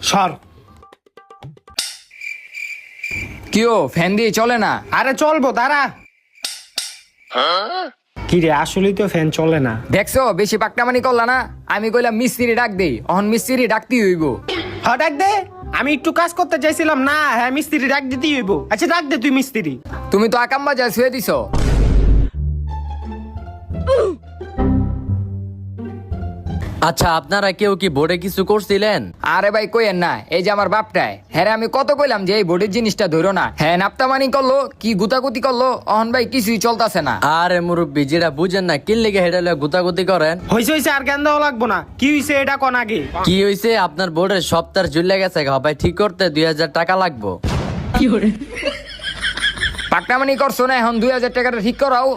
সর। কিও ফ্যান দিয়ে চলে না? আরে চলবো, দাঁড়া। কি রে, আসলেই তো ফ্যান চলে না। দেখছো বেশি পাকনামানি করলা না? আমি কইলাম মিস্ত্রি ডাক দেই, অহন মিস্ত্রি ডাকতেই হইব। হ্যাঁ ডাক দে, আমি একটু কাজ করতে চাইছিলাম না। হ্যাঁ মিস্ত্রি ডাক দিতেই হইব। আচ্ছা ডাক দে তুই মিস্ত্রি। তুমি তো আকাম বাজায় শুয়ে দিছো। আচ্ছা, আপনারা কেউ কি বোর্ডে কিছু করছিলেন? আরে ভাই কইেন না, এই যে আমার বাপটায়, হ্যাঁ আমি কত কইলাম যে এই বোর্ডের জিনিসটা ধরো না, হ্যাঁ নাপ্তামানি করলো, কি গুতাগুতি করলো, অহন ভাই কিছুই চলতেছে না। আরে মুরব্বী, যেটা বুঝেন না কিন লেগে হেডালে গুতাগুতি করেন। হইছে হইছে, আর জ্ঞান দেওয়া লাগবো না। কি হইছে এটা কোন আগে। কি হইছে? আপনার বোর্ডের সপ্তাহ ঝুলে গেছে, ভাই ঠিক করতে 2000 টাকা লাগবো। পাকনামানি করছো না, এখন 2000 টাকাটা ঠিক করাও।